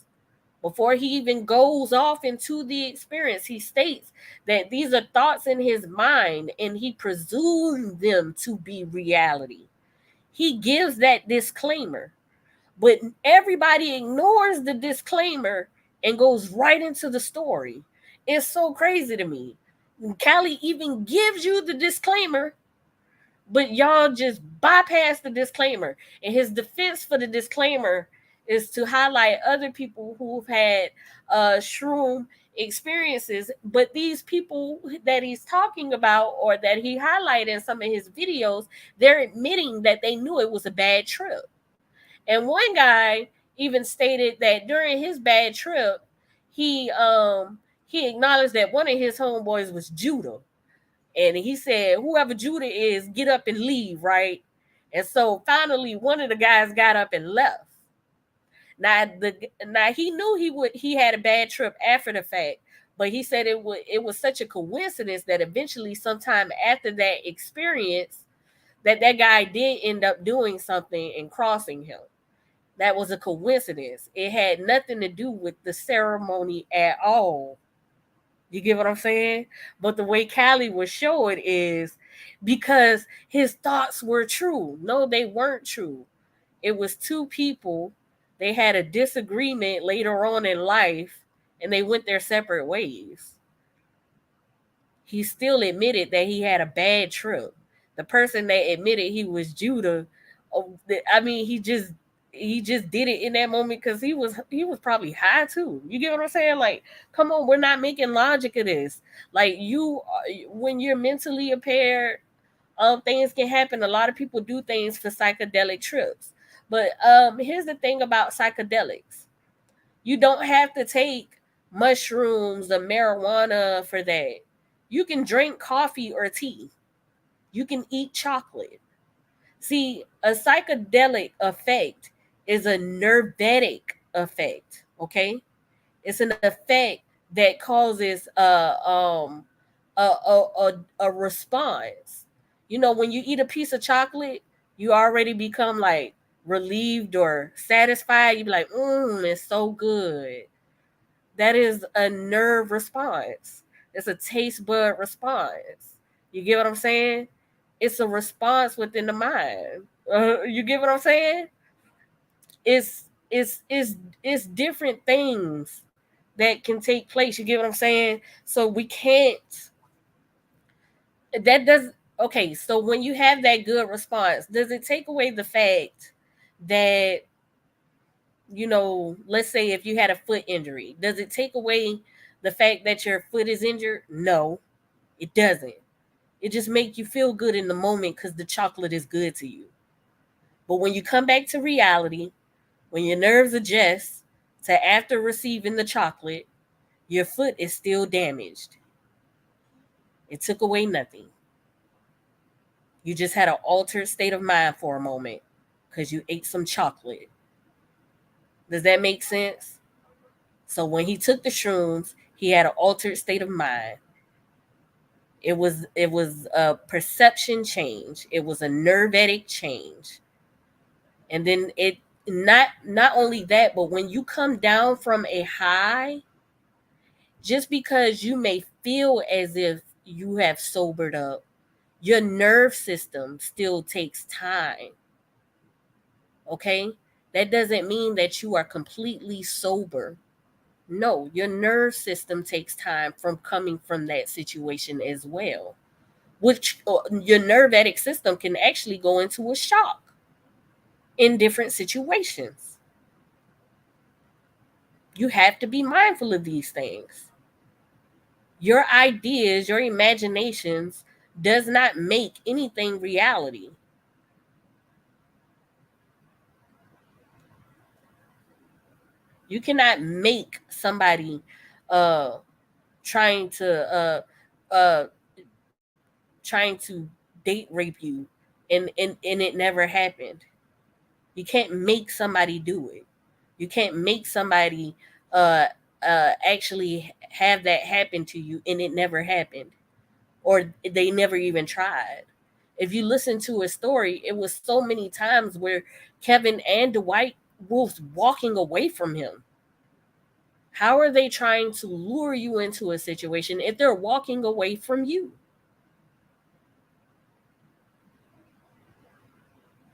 before he even goes off into the experience, he states that these are thoughts in his mind and he presumed them to be reality. He gives that disclaimer, but everybody ignores the disclaimer and goes right into the story. It's so crazy to me. Callie even gives you the disclaimer, but y'all just bypass the disclaimer. And his defense for the disclaimer is to highlight other people who've had shroom experiences. But these people that he's talking about, or that he highlighted in some of his videos, they're admitting that they knew it was a bad trip. And one guy even stated that during his bad trip, he acknowledged that one of his homeboys was Judah. And he said, whoever Judah is, get up and leave, right? And so finally, one of the guys got up and left. Now he knew he had a bad trip after the fact, but he said it was such a coincidence that eventually, sometime after that experience, that guy did end up doing something and crossing him. That was a coincidence. It had nothing to do with the ceremony at all. You get what I'm saying? But the way Callie was showing is because his thoughts were true. No, they weren't true. It was two people. They had a disagreement later on in life and they went their separate ways. He still admitted that he had a bad trip. The person that admitted he was Judah, I mean, he just did it in that moment because he was probably high too. You get what I'm saying? Like, come on, we're not making logic of this. Like, when you're mentally impaired, things can happen. A lot of people do things for psychedelic trips. But here's the thing about psychedelics. You don't have to take mushrooms or marijuana for that. You can drink coffee or tea. You can eat chocolate. See, a psychedelic effect is a nervetic effect, okay? It's an effect that causes a response. When you eat a piece of chocolate, you already become like relieved or satisfied. You be like, it's so good. That is a nerve response. It's a taste bud response. You get what I'm saying? It's a response within the mind. You get what I'm saying? It's different things that can take place. You get what I'm saying? So we can't. That does okay. So when you have that good response, does it take away the fact that, let's say if you had a foot injury, does it take away the fact that your foot is injured? No, it doesn't. It just makes you feel good in the moment because the chocolate is good to you. But when you come back to reality, when your nerves adjust to after receiving the chocolate, your foot is still damaged. It took away nothing. You just had an altered state of mind for a moment because you ate some chocolate. Does that make sense? So when he took the shrooms, he had an altered state of mind. It was a perception change. It was a nervetic change. And then it not only that, but when you come down from a high, just because you may feel as if you have sobered up, your nerve system still takes time. Okay? That doesn't mean that you are completely sober. No, your nerve system takes time from coming from that situation as well. Which your nervetic system can actually go into a shock in different situations. You have to be mindful of these things. Your ideas, your imaginations does not make anything reality. You cannot make somebody uh trying to uh trying to date rape you and it never happened. You can't make somebody do it. You can't make somebody uh actually have that happen to you and it never happened, or they never even tried. If you listen to a story, it was so many times where Kevin and Dwight was walking away from him. How are they trying to lure you into a situation if they're walking away from you?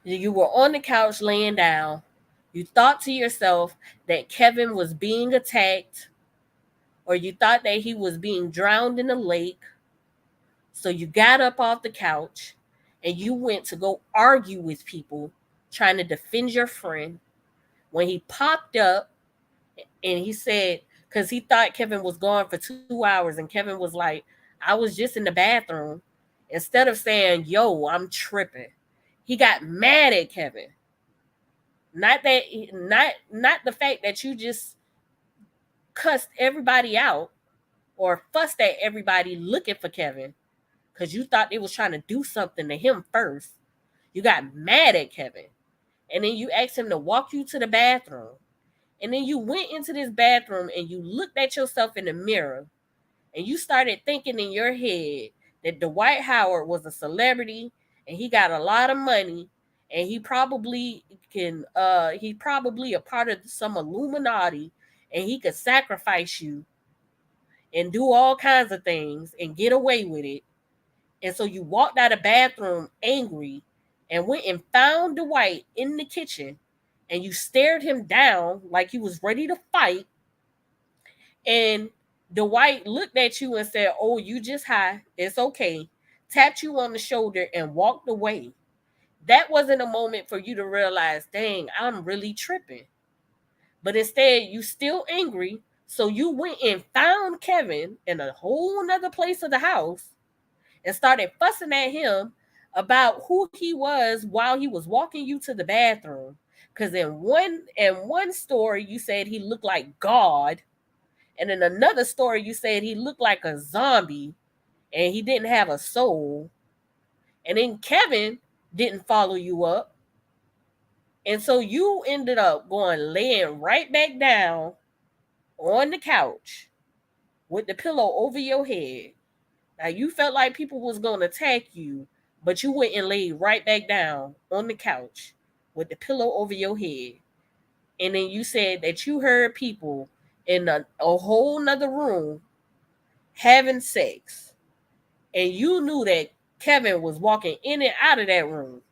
You were on the couch laying down. You thought to yourself that Kevin was being attacked, or you thought that he was being drowned in a lake. So you got up off the couch and you went to go argue with people trying to defend your friend. When he popped up and he said, because he thought Kevin was gone for 2 hours, and Kevin was like, I was just in the bathroom. Instead of saying, yo, I'm tripping, he got mad at Kevin. Not the fact that you just cussed everybody out or fussed at everybody looking for Kevin because you thought they was trying to do something to him first. You got mad at Kevin. And then you asked him to walk you to the bathroom. And then you went into this bathroom and you looked at yourself in the mirror and you started thinking in your head that Dwight Howard was a celebrity and he got a lot of money and he probably a part of some Illuminati and he could sacrifice you and do all kinds of things and get away with it. And so you walked out of the bathroom angry and went and found Dwight in the kitchen and you stared him down like he was ready to fight. And Dwight looked at you and said, oh, you just high. It's okay. Tapped you on the shoulder and walked away. That wasn't a moment for you to realize, dang, I'm really tripping. But instead, you still angry. So you went and found Kevin in a whole nother place of the house and started fussing at him about who he was while he was walking you to the bathroom. Because in one story, you said he looked like God. And in another story, you said he looked like a zombie and he didn't have a soul. And then Kevin didn't follow you up. And so you ended up laying right back down on the couch with the pillow over your head. Now you felt like people was going to attack you, but you went and laid right back down on the couch with the pillow over your head. And then you said that you heard people in a whole nother room having sex. And you knew that Kevin was walking in and out of that room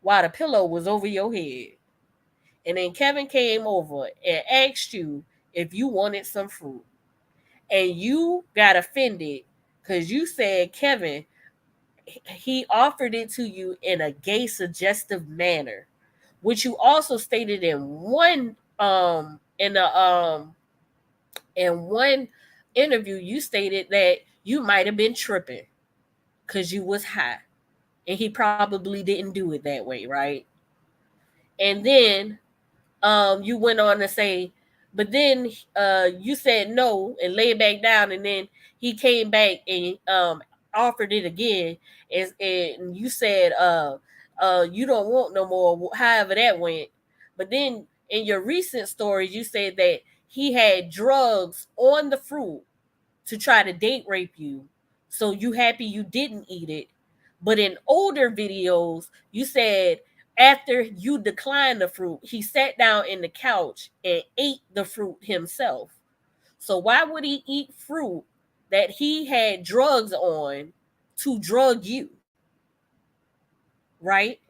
while the pillow was over your head. And then Kevin came over and asked you if you wanted some fruit. And you got offended because you said Kevin, he offered it to you in a gay suggestive manner, which you also stated in one interview. You stated that you might have been tripping because you was high, and he probably didn't do it that way, right? And then you went on to say, but then you said no and laid back down, and then he came back and offered it again, and you said you don't want no more, however that went. But then in your recent stories, you said that he had drugs on the fruit to try to date rape you, So you happy you didn't eat it. But in older videos, you said after you declined the fruit, he sat down in the couch and ate the fruit himself. So why would he eat fruit that he had drugs on to drug you? Right?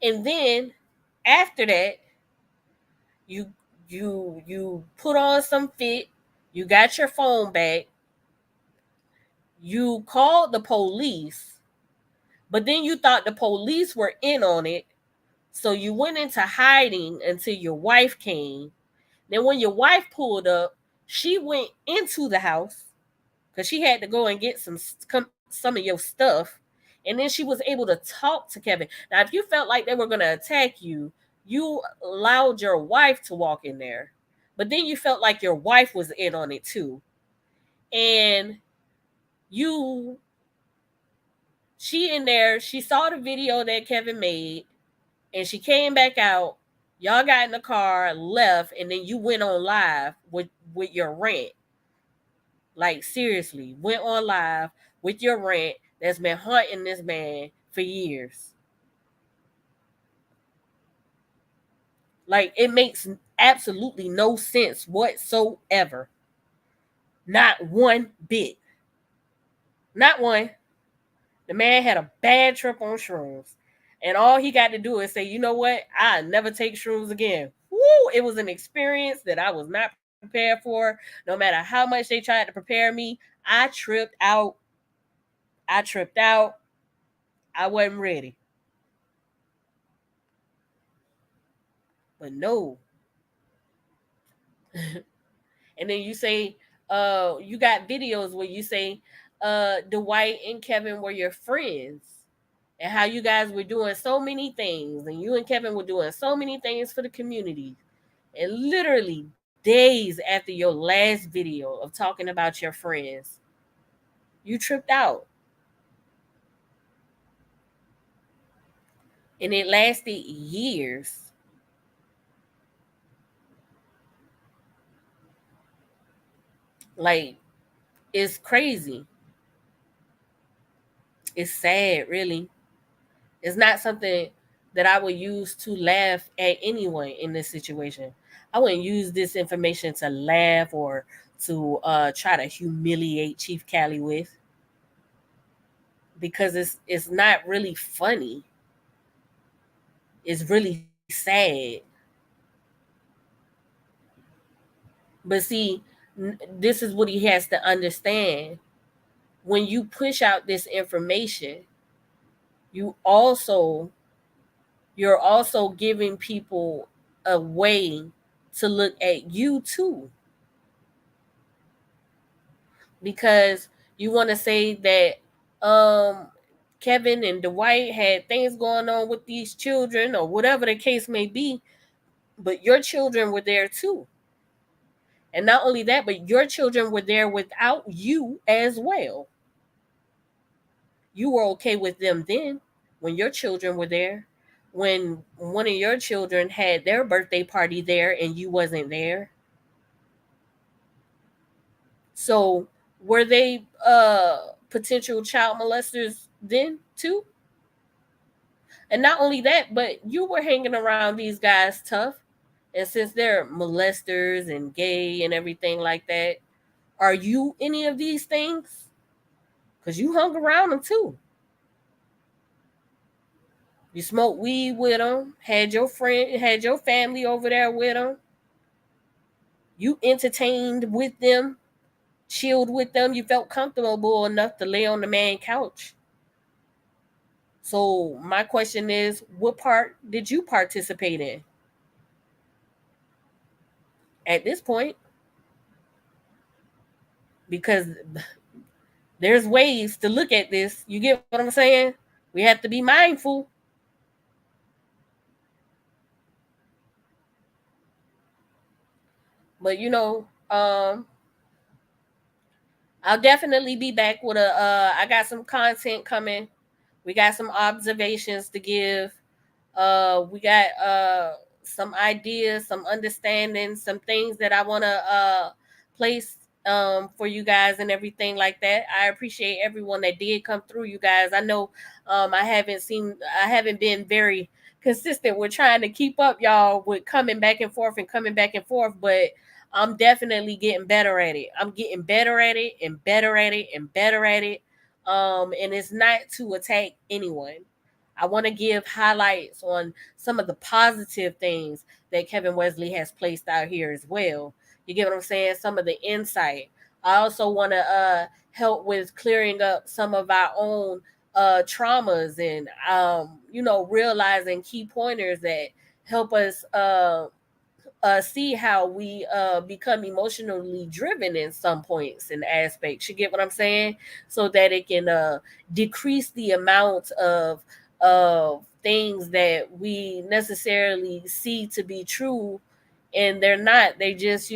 And then after that, you you put on some fit, you got your phone back, you called the police, but then you thought the police were in on it, so you went into hiding until your wife came. Then when your wife pulled up, she went into the house because she had to go and get some of your stuff, and then she was able to talk to Kevin. Now, if you felt like they were going to attack you, you allowed your wife to walk in there, but then you felt like your wife was in on it too, and she in there, she saw the video that Kevin made, and she came back out. Y'all got in the car, left, and then you went on live with your rant. Like, seriously, went on live with your rant that's been haunting this man for years. Like, it makes absolutely no sense whatsoever. Not one bit. Not one. The man had a bad trip on shrooms. And all he got to do is say, you know what? I never take shrooms again. Woo! It was an experience that I was not prepared for. No matter how much they tried to prepare me, I tripped out. I wasn't ready. But no. And then you say, you got videos where you say, Dwight and Kevin were your friends, and how you guys were doing so many things, and you and Kevin were doing so many things for the community. And literally days after your last video of talking about your friends, you tripped out. And it lasted years. Like, it's crazy. It's sad, really. It's not something that I would use to laugh at anyone in this situation. I wouldn't use this information to laugh or to try to humiliate Chief Cali with, because it's not really funny. It's really sad. But see, this is what he has to understand. When you push out this information, you're also giving people a way to look at you too. Because you want to say that Kevin and Dwight had things going on with these children or whatever the case may be, but your children were there too. And not only that, but your children were there without you as well. You were okay with them then when your children were there. When one of your children had their birthday party there and you wasn't there. So were they potential child molesters then too? And not only that, but you were hanging around these guys tough. And since they're molesters and gay and everything like that, are you any of these things? Because you hung around them too. You smoked weed with them, had your family over there with them. You entertained with them, chilled with them. You felt comfortable enough to lay on the man couch. So my question is, what part did you participate in? At this point, because there's ways to look at this. You get what I'm saying? We have to be mindful. But I'll definitely be back with I got some content coming. We got some observations to give. We got some ideas, some understanding, some things that I want to place for you guys and everything like that. I appreciate everyone that did come through, you guys. I know I haven't been very consistent with trying to keep up, y'all, with coming back and forth, but I'm definitely getting better at it. I'm getting better at it and better at it and better at it. And it's not to attack anyone. I want to give highlights on some of the positive things that Kevin Wesley has placed out here as well. You get what I'm saying? Some of the insight. I also want to help with clearing up some of our own traumas and realizing key pointers that help us see how we become emotionally driven in some points and aspects. You get what I'm saying? So that it can decrease the amount of things that we necessarily see to be true, and they're not. They just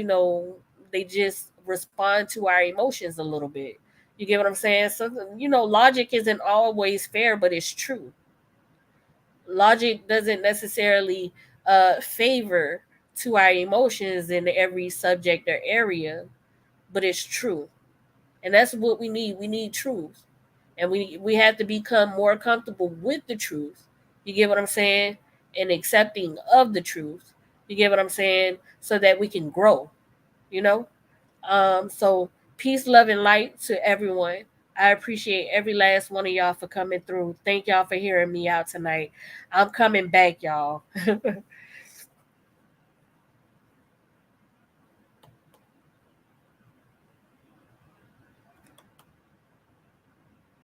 respond to our emotions a little bit. You get what I'm saying? So logic isn't always fair, but it's true. Logic doesn't necessarily favor to our emotions in every subject or area, but it's true. And that's what we need. We need truth. And we have to become more comfortable with the truth. You get what I'm saying? And accepting of the truth. You get what I'm saying? So that we can grow, you know? So peace, love, and light to everyone. I appreciate every last one of y'all for coming through. Thank y'all for hearing me out tonight. I'm coming back, y'all.